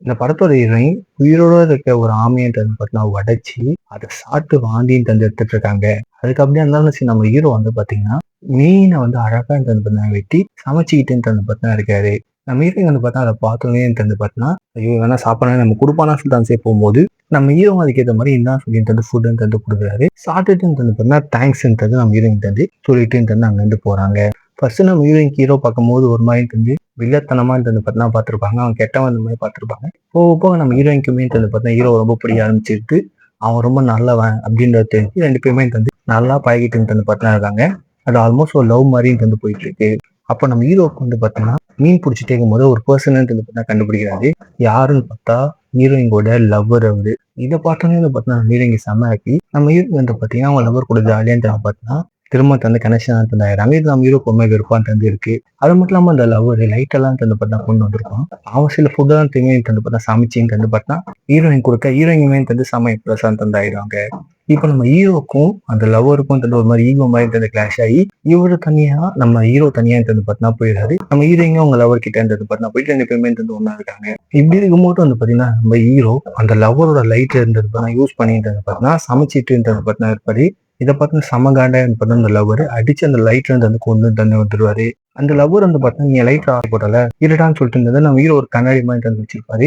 இந்த படத்தோட ஹீரோயின் உயிரோட இருக்க ஒரு ஆமையன்ட்டு வந்து பார்த்தீங்கன்னா உடைச்சு, அத சாப்பிட்டு வாந்தின்னு வந்து எடுத்துட்டு இருக்காங்க. அதுக்கு அப்படியே இருந்தாலும் சரி நம்ம ஹீரோ வந்து பார்த்தீங்கன்னா, மீன வந்து அழகா வந்து பார்த்தீங்கன்னா வெட்டி சமைச்சுக்கிட்டுன்ட்டு வந்து பார்த்தீங்கன்னா இருக்காரு. நம்ம ஹீரோயின் வந்து பார்த்தா அத பார்த்தோனே வந்து பார்த்தீங்கன்னா, ஐயோ! வேணா சாப்பிடலாம் நம்ம குடுப்பானான்னு சொல்லிட்டு அந்த சைடு போம்போது, நம்ம ஹீரோ அதுக்கேத்த மாரி இந்தான்னு சொல்லிட்டு வந்து ஃபுட்டுன்ட்டு வந்து குடுக்குறாரு. சாப்பிட்டுட்டு வந்து பார்த்தீங்கன்னா, தேங்க்ஸ்ன்றது நம்ம ஹீரோயின்ட்ட வந்து சொல்லிட்டு வந்து அங்கருந்து போறாங்க. ஃபர்ஸ்ட்டு நம்ம ஹீரோயின் ஹீரோ பார்க்கும்போது ஒரு மாரி வந்து வில்லத்தனமா வந்து பார்த்தீங்கன்னா பார்த்துருப்பாங்க. அவன் கெட்டவன் அந்த மாரி பார்த்துருப்பாங்க. போக போக நம்ம ஹீரோயின்க்குமே வந்து பார்த்தீங்கன்னா, ஹீரோவ ரொம்ப பிடிக்க ஆரம்பிச்சிருக்கு. அவன் ரொம்ப நல்லவன் அப்படின்றது தெரிஞ்சு 2 பேருமே வந்து நல்லா பழகிட்டு வந்து பார்த்தீங்கன்னா இருக்காங்க. அது ஆல்மோஸ்ட் ஒரு லவ் மாரி வந்து போயிட்டு இருக்கு. அப்ப நம்ம ஹீரோவுக்கு வந்து பார்த்தீங்கன்னா, மீன் புடிச்சுட்டே இருக்கும்போது ஒரு பெர்சன் வந்து பார்த்தீங்கன்னா கண்டுபிடிக்கிறாரு. யாருன்னு பார்த்தா ஹீரோயினோட லவ்வர் அவரு. இத பார்த்தோனே வந்து பார்த்தீங்கன்னா ஹீரோயின்க்கு செம்ம ஹாப்பி. நம்ம ஹீரோயின் வந்து பார்த்தீங்கன்னா, அவங்க லவ்வர் கூட ஜாலியா பார்த்தீங்கன்னா, திரும்ப தந்து கனெக்ஷன் வந்து ஆயிடுறாங்க. இது நம்ம ஹீரோக்கு ரொம்ப வெறுப்பான்னு வந்து இருக்கு. அது மட்டும் இல்லாம அந்த லவ்வர் லைட் எல்லாம் வந்து பார்த்தீங்கன்னா கொண்டு வந்திருப்பான். அவன் சில ஃபுட்டெல்லாம் திரும்பி வந்து பார்த்தா சமைச்சுன்னு வந்து பார்த்தா ஹீரோயின் கொடுக்க ஹீரோயினுமே வந்து செம இம்ப்ரெஸ் வந்து ஆயிடுவாங்க. இப்ப நம்ம ஹீரோக்கும் அந்த லவ்வருக்கும் வந்து ஒரு மாதிரி ஈகோ மாதிரி வந்து கிளாஷ் ஆகி இவரு தனியா நம்ம ஹீரோ தனியா வந்து பார்த்தா போயிடுறாரு. நம்ம ஹீரோயிங்க அவங்க லவர் கிட்ட இருந்து பார்த்தா போயிட்டு 2 பேருமே வந்து ஒண்ணா இருக்காங்க. இப்படி இருக்கும்போது வந்து பாத்தீங்கன்னா நம்ம ஹீரோ அந்த லவ்வரோட லைட் இருந்தது பார்த்தா யூஸ் பண்ணிட்டு பார்த்தா சமைச்சிட்டு இருந்தது பார்த்தா இருப்பாரு. இதை பார்த்து செம காண்டா பார்த்தா அந்த லவர் அடிச்சு அந்த லைட் வந்து கொண்டு தந்து வந்துருவாரு. அந்த லவ்வர் வந்து பார்த்தா நீங்க லைட் ஆஃப் போடல இருடான்னு சொல்லிட்டு இருந்தது நம்ம ஹீரோ ஒரு கண்ணாடி மாதிரி தந்து வச்சிருப்பாரு.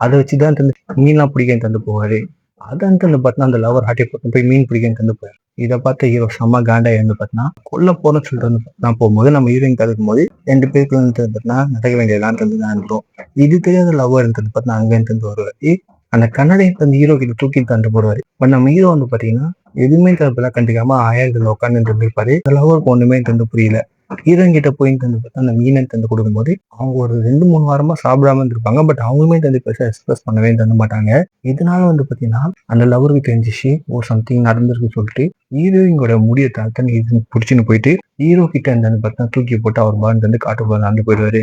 அதை வச்சுதான் தந்து மீன்லாம் பிடிக்க தந்து போவாரு. அதான் வந்து பார்த்தா அந்த லவர் ஆட்டி போட்டு போய் மீன் பிடிக்க தந்து போவாரு. இதை பார்த்து ஹீரோ செம்ம காண்டா இருந்து பார்த்தா கொல்ல போறேன்னு சொல்லிட்டு வந்து நான் போகும்போது நம்ம ஹீரோயின் தடுக்கும் போது 2 பேருக்கு வந்து பார்த்தா நடக்க வேண்டியதெல்லாம் தந்து தான் இருந்தோம். இது தெரியாத லவ்வர் இருந்து பார்த்தா அங்க இருந்து வருவாரு. அந்த கண்ணாடியை தந்து ஹீரோ கிட்ட தூக்கி தந்து போடுவாரு. பட் நம்ம ஹீரோ வந்து பாத்தீங்கன்னா எதுவுமே தரப்பெல்லாம் கண்டுக்காம ஆயிரத்துல உட்காந்து இருந்திருப்பாரு. லவருக்கு ஒண்ணுமே தந்து புரியல. ஹீரோயின் கிட்ட போய் தந்து பார்த்தா அந்த மீனை தந்து கொடுக்கும்போது அவங்க ஒரு 2-3 வாரமா சாப்பிடாம இருந்திருப்பாங்க. பட் அவங்களுமே தந்து பெருசா எக்ஸ்பிரஸ் பண்ணவே தந்து மாட்டாங்க. இதனால வந்து பாத்தீங்கன்னா அந்த லவருக்கு தெரிஞ்சிச்சு ஓ சம்திங் நடந்திருக்குன்னு சொல்லிட்டு ஹீரோயினோட முடிய தனி புடிச்சுன்னு போயிட்டு ஹீரோ கிட்ட இருந்து பார்த்தா தூக்கி போட்டு அவர் பாண்டு வந்து காட்டுக்குள்ள நடந்து போயிடுவாரு.